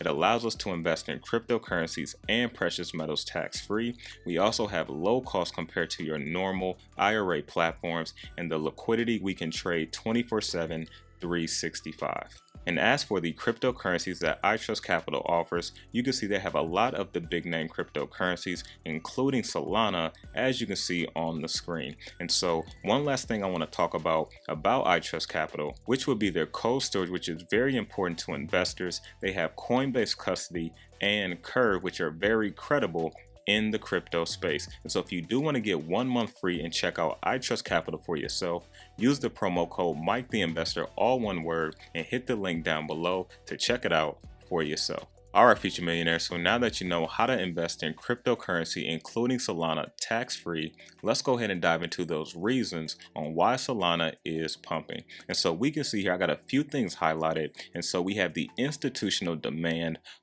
It allows us to invest in cryptocurrencies and precious metals tax-free. We also have low cost compared to your normal IRA platforms, and the liquidity we can trade 24/7, 365. And as for the cryptocurrencies that iTrust Capital offers, you can see they have a lot of the big name cryptocurrencies, including Solana, as you can see on the screen. And so one last thing I want to talk about iTrust Capital, which would be their cold storage, which is very important to investors. They have Coinbase custody and Curve, which are very credible in the crypto space. And so if you do want to get 1 month free and check out iTrust Capital for yourself, use the promo code Mike the Investor, all one word, and hit the link down below to check it out for yourself. Alright, future millionaires, so now that you know how to invest in cryptocurrency, including Solana, tax-free, let's go ahead and dive into those reasons on why Solana is pumping. And so we can see here, I got a few things highlighted. And so we have the institutional demand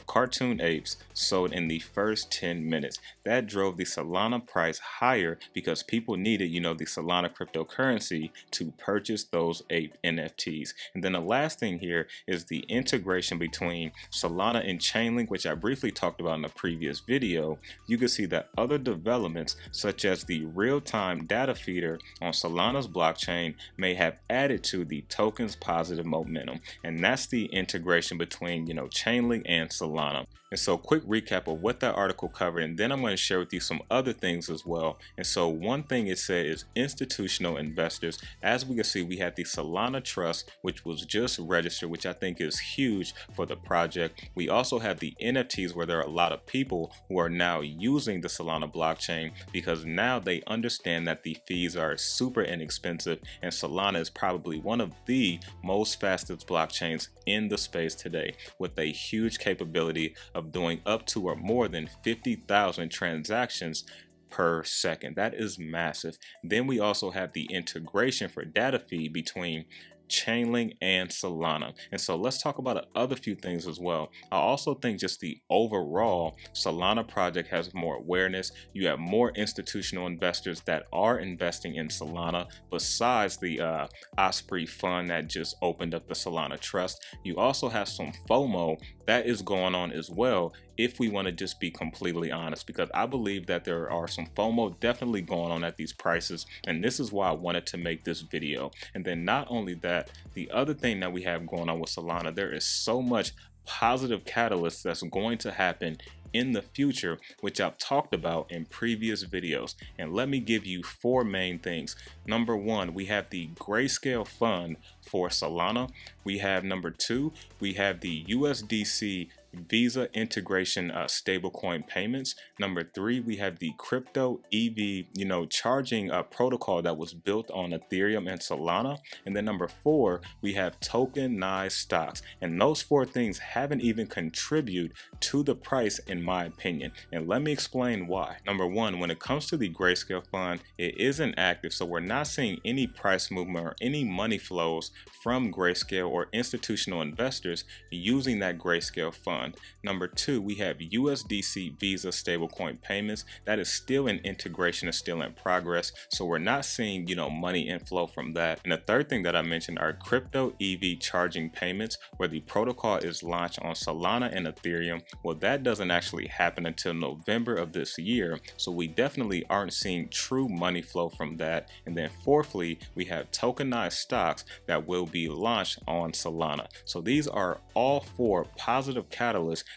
of cartoon apes sold in the first 10 minutes. That drove the Solana price higher because people needed, the Solana cryptocurrency to purchase those ape NFTs. And then the last thing here is the integration between Solana and Chainlink, which I briefly talked about in a previous video. You can see that other developments such as the real-time data feeder on Solana's blockchain may have added to the token's positive momentum. And that's the integration between, Chainlink and Solana. And so quick recap of what that article covered, and then I'm going to share with you some other things as well. And so one thing it said is institutional investors. As we can see, we had the Solana Trust, which was just registered, which I think is huge for the project. We also have the NFTs, where there are a lot of people who are now using the Solana blockchain because now they understand that the fees are super inexpensive, and Solana is probably one of the most fastest blockchains in the space today, with a huge capability of doing up to or more than 50,000 transactions per second. That is massive. Then we also have the integration for data feed between Chainlink and Solana. And so let's talk about other few things as well. I also think just the overall Solana project has more awareness. You have more institutional investors that are investing in Solana besides the Osprey fund that just opened up the Solana Trust. You also have some FOMO that is going on as well, if we want to just be completely honest, because I believe that there are some FOMO definitely going on at these prices, and this is why I wanted to make this video. And then not only that, the other thing that we have going on with Solana, there is so much positive catalyst that's going to happen in the future, which I've talked about in previous videos. And let me give you 4 main things. Number 1, we have the Grayscale fund for Solana. We have number 2, we have the USDC Visa integration stablecoin payments. Number 3, we have the crypto EV charging protocol that was built on Ethereum and Solana. And then number 4, we have tokenized stocks. And those 4 things haven't even contributed to the price, in my opinion. And let me explain why. Number 1, when it comes to the Grayscale fund, it isn't active, so we're not seeing any price movement or any money flows from Grayscale or institutional investors using that Grayscale fund. Number 2, we have USDC Visa stablecoin payments. That is still in integration, is still in progress, so we're not seeing money inflow from that. And the third thing that I mentioned are crypto EV charging payments, where the protocol is launched on Solana and Ethereum. Well, that doesn't actually happen until November of this year, so we definitely aren't seeing true money flow from that. And then fourthly, we have tokenized stocks that will be launched on Solana. So these are all 4 positive catalysts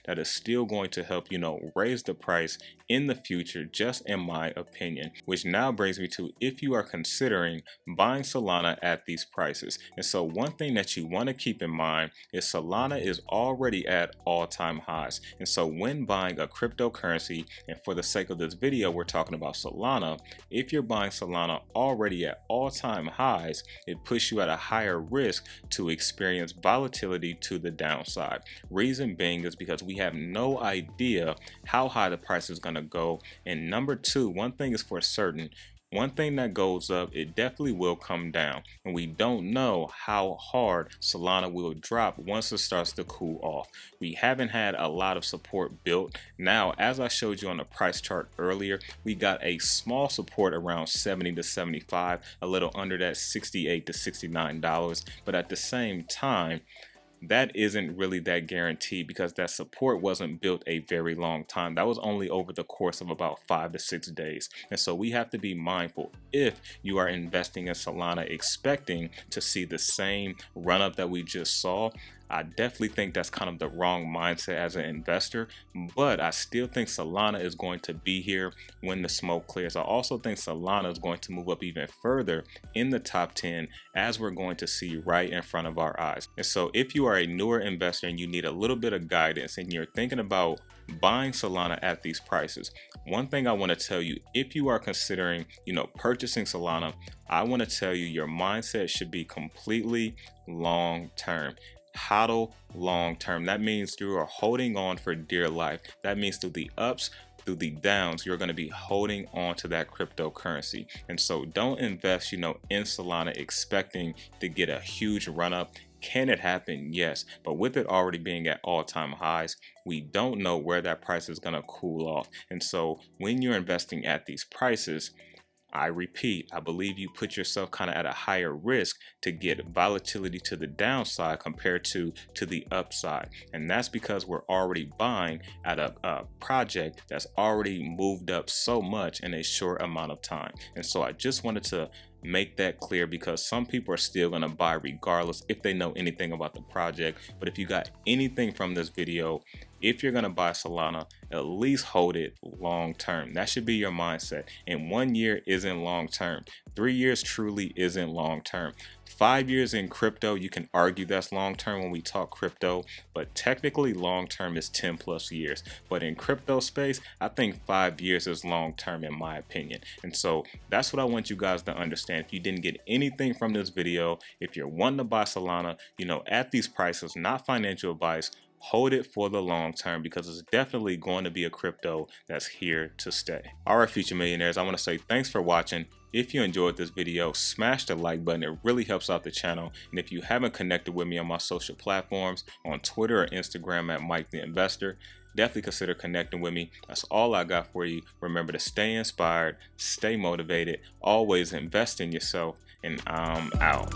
that is still going to help raise the price in the future, just in my opinion. Which now brings me to, if you are considering buying Solana at these prices. And so one thing that you want to keep in mind is Solana is already at all-time highs. And so when buying a cryptocurrency, and for the sake of this video we're talking about Solana, if you're buying Solana already at all-time highs, it puts you at a higher risk to experience volatility to the downside. Reason being is because we have no idea how high the price is going to go. And number 2, one thing is for certain: one thing that goes up, it definitely will come down, and we don't know how hard Solana will drop once it starts to cool off. We haven't had a lot of support built. Now, as I showed you on the price chart earlier, we got a small support around 70 to 75, a little under that $68 to $69, but at the same time, that isn't really that guaranteed because that support wasn't built a very long time. That was only over the course of about 5 to 6 days. And so we have to be mindful if you are investing in Solana expecting to see the same run up that we just saw. I definitely think that's kind of the wrong mindset as an investor, but I still think Solana is going to be here when the smoke clears. I also think Solana is going to move up even further in the top 10, as we're going to see right in front of our eyes. And so if you are a newer investor and you need a little bit of guidance and you're thinking about buying Solana at these prices, one thing I want to tell you, if you are considering, purchasing Solana, I want to tell you your mindset should be completely long term. HODL long term. That means you are holding on for dear life. That means through the ups, through the downs, you're going to be holding on to that cryptocurrency. And so don't invest, in Solana expecting to get a huge run up. Can it happen? Yes. But with it already being at all-time highs, we don't know where that price is going to cool off. And so when you're investing at these prices, I repeat, I believe you put yourself kind of at a higher risk to get volatility to the downside compared to the upside. And that's because we're already buying at a project that's already moved up so much in a short amount of time. And so I just wanted to make that clear, because some people are still going to buy regardless if they know anything about the project. But if you got anything from this video, if you're going to buy Solana, at least hold it long term. That should be your mindset. And 1 year isn't long term. 3 years truly isn't long term. 5 years in crypto, you can argue that's long term when we talk crypto, but technically long term is 10 plus years. But in crypto space, I think 5 years is long term in my opinion. And so that's what I want you guys to understand. If you didn't get anything from this video, if you're wanting to buy Solana, at these prices, not financial advice, hold it for the long term, because it's definitely going to be a crypto that's here to stay. All right, future millionaires, I want to say thanks for watching. If you enjoyed this video, smash the like button. It really helps out the channel. And if you haven't connected with me on my social platforms, on Twitter or Instagram at 𝗧𝗧𝗏𝗧𝗏, definitely consider connecting with me. That's all I got for you. Remember to stay inspired, stay motivated, always invest in yourself, and I'm out.